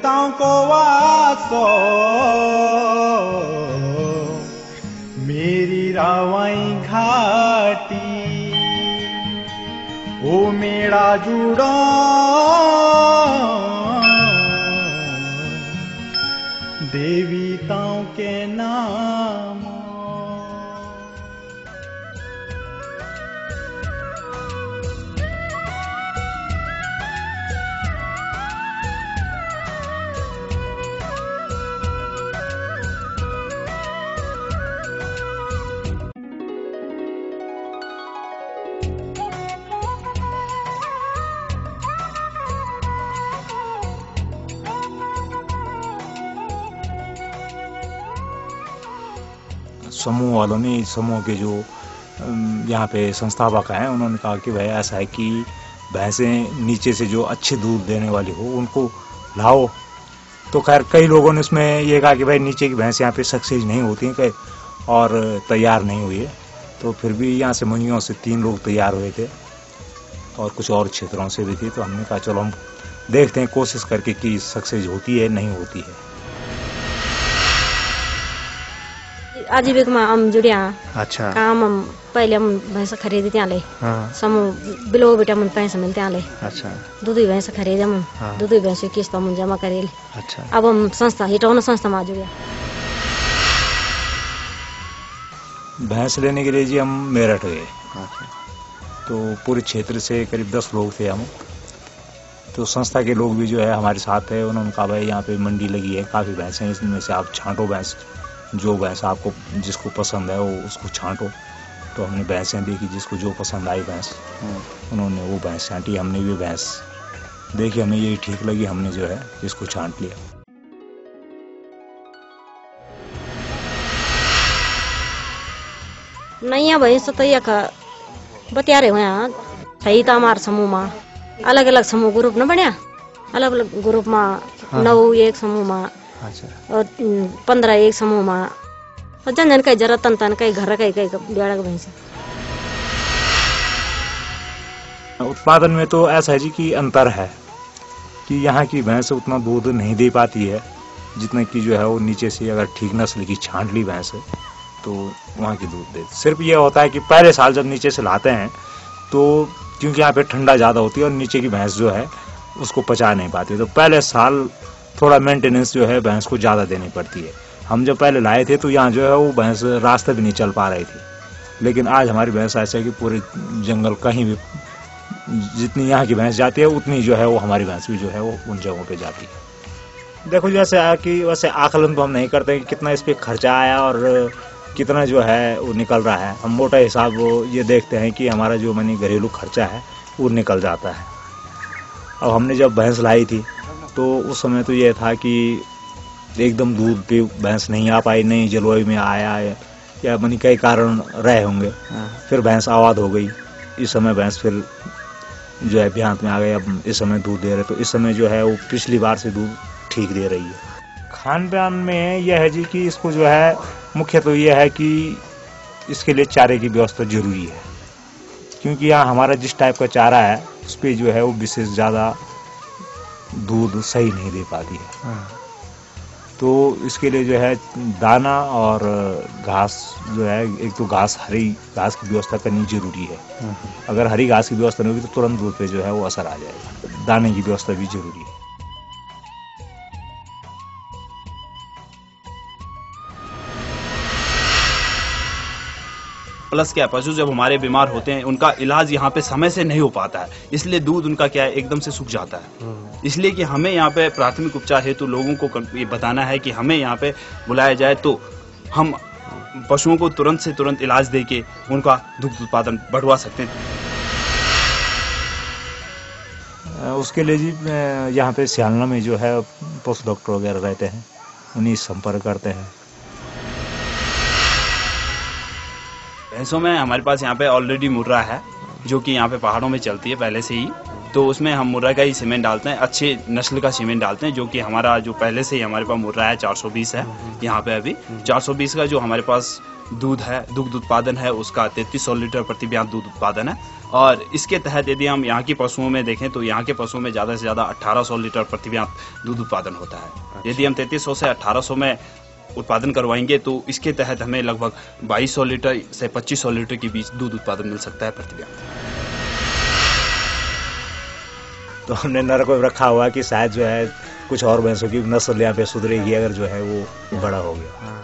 ताऊ को वासो मेरी रावाई घाटी ओ मेरा जुड़ो देवी ताऊ के नाम। समूह वालों ने, समूह के जो यहाँ पे संस्थापक हैं, उन्होंने कहा कि भाई ऐसा है कि भैंसें नीचे से जो अच्छे दूध देने वाली हो उनको लाओ। तो खैर कई लोगों ने उसमें ये कहा कि भाई नीचे की भैंस यहाँ पे सक्सेस नहीं होती हैं कहीं और तैयार नहीं हुई है। तो फिर भी यहाँ से मुंगियों से 3 लोग तैयार हुए थे और कुछ और क्षेत्रों से भी थी। तो हमने कहा चलो हम देखते हैं कोशिश करके कि सक्सेस होती है नहीं होती है। आजीविका में हम जुड़िया। अच्छा। काम हम पहले हम भैंस खरीदी त्या ले। हाँ। समूह बिलो बेटा मन पैसा मिलते ले। अच्छा। दूधी भैंस खरीदे हम। हाँ। दूधी भैंस किस्त हम जमा करे। अच्छा। अब हम संस्था हिटौन संस्था में जुड़िया। भैंस लेने के लिए जी हम मेरठ गए। अच्छा। तो पूरे क्षेत्र से करीब 10 लोग थे हम। तो संस्था के लोग भी जो है हमारे साथ है। उन्होंने कहा भाई यहाँ पे मंडी लगी है, काफ़ी भैंसें हैं, इसमें से आप छांटो भैंस, जो भैंस आपको जिसको पसंद है वो उसको छांटो। तो हमने भैंसें देखी, जिसको जो पसंद आई भैंस उन्होंने वो भैंस छांटी। हमने भी भैंस देखी, हमें यही ठीक लगी, हमने जो है इसको छांट लिया। नैया भैंस तो एक बतिया रहे हुए सही था। हमारे समूह में अलग अलग समूह ग्रुप न बनया, अलग अलग ग्रुप में 9 एक समूह में। अच्छा। और 15 एक समूह में। और जन जन कई जरूरत तन कई घर कई बेड़ा के भैंस। उत्पादन में तो ऐसा है जी कि अंतर है कि यहाँ की भैंस उतना दूध नहीं दे पाती है जितना कि जो है वो नीचे से अगर ठीक नस्ल की छांट ली भैंस तो वहाँ की दूध दे। सिर्फ ये होता है कि पहले साल जब नीचे से लाते हैं तो क्योंकि यहाँ पे ठंडा ज़्यादा होती है और नीचे की भैंस जो है उसको पचा नहीं पाती, तो पहले साल थोड़ा मेंटेनेंस जो है भैंस को ज़्यादा देनी पड़ती है। हम जब पहले लाए थे तो यहाँ जो है वो भैंस रास्ते भी नहीं चल पा रही थी। लेकिन आज हमारी भैंस ऐसा है कि पूरे जंगल कहीं भी जितनी यहाँ की भैंस जाती है उतनी जो है वो हमारी भैंस भी जो है वो उन जगहों पे जाती है। देखो जैसे कि वैसे आकलन तो हम नहीं करते कि कितना इस पर खर्चा आया और कितना जो है वो निकल रहा है। हम मोटा हिसाब ये देखते हैं कि हमारा जो मानी घरेलू खर्चा है वो निकल जाता है। अब हमने जब भैंस लाई थी तो उस समय तो ये था कि एकदम दूध पे भैंस नहीं आ पाई, नहीं जलवायु में आया है या मानी कई कारण रहे होंगे। फिर भैंस आबाद हो गई। इस समय भैंस फिर जो है देहांत में आ गए, अब इस समय दूध दे रहे। तो इस समय जो है वो पिछली बार से दूध ठीक दे रही है। खान पान में यह है जी कि इसको जो है मुख्य तो यह है कि इसके लिए चारे की व्यवस्था जरूरी है, क्योंकि यहाँ हमारा जिस टाइप का चारा है उस पर जो है वो विशेष ज़्यादा दूध सही नहीं दे पाती है। तो इसके लिए जो है दाना और घास जो है, एक तो घास, हरी घास की व्यवस्था करनी जरूरी है। अगर हरी घास की व्यवस्था नहीं होगी तो तुरंत दूध पे जो है वो असर आ जाएगा। दाने की व्यवस्था भी जरूरी है। प्लस क्या, पशु जब हमारे बीमार होते हैं उनका इलाज यहाँ पे समय से नहीं हो पाता है, इसलिए दूध उनका क्या है एकदम से सूख जाता है। इसलिए कि हमें यहाँ पे प्राथमिक उपचार हेतु लोगों को ये बताना है कि हमें यहाँ पे बुलाया जाए तो हम पशुओं को तुरंत से तुरंत इलाज देके उनका दुग्ध उत्पादन बढ़वा सकते हैं। उसके लिए जी यहाँ पे सियालना में जो है पशु डॉक्टर वगैरह रहते हैं, उन्हीं संपर्क करते हैं। भैंसों में हमारे पास यहाँ पे ऑलरेडी मुर्रा है जो कि यहाँ पे पहाड़ों में चलती है पहले से ही, तो उसमें हम मुर्रा का ही सीमेंट डालते हैं, अच्छे नस्ल का सीमेंट डालते हैं, जो कि हमारा जो पहले से ही हमारे पास मुर्रा है 420 है यहाँ पे अभी 420 का जो हमारे पास दूध है, दुग्ध उत्पादन है उसका 3300 लीटर प्रति ब्याज दूध उत्पादन है। और इसके तहत यदि हम यहाँ की पशुओं में देखें तो यहाँ के पशुओं में ज़्यादा से ज़्यादा 1800 लीटर प्रति ब्याज दूध उत्पादन होता है। यदि हम 3300 से 1800 में उत्पादन करवाएंगे तो इसके तहत हमें लगभग 2200 लीटर से 2500 लीटर के बीच दूध उत्पादन मिल सकता है प्रति ब्याज। तो हमने नर को रखा हुआ कि शायद जो है कुछ और भैंसों की नस्ल यहाँ पे सुधरेगी अगर जो है वो बड़ा हो गया।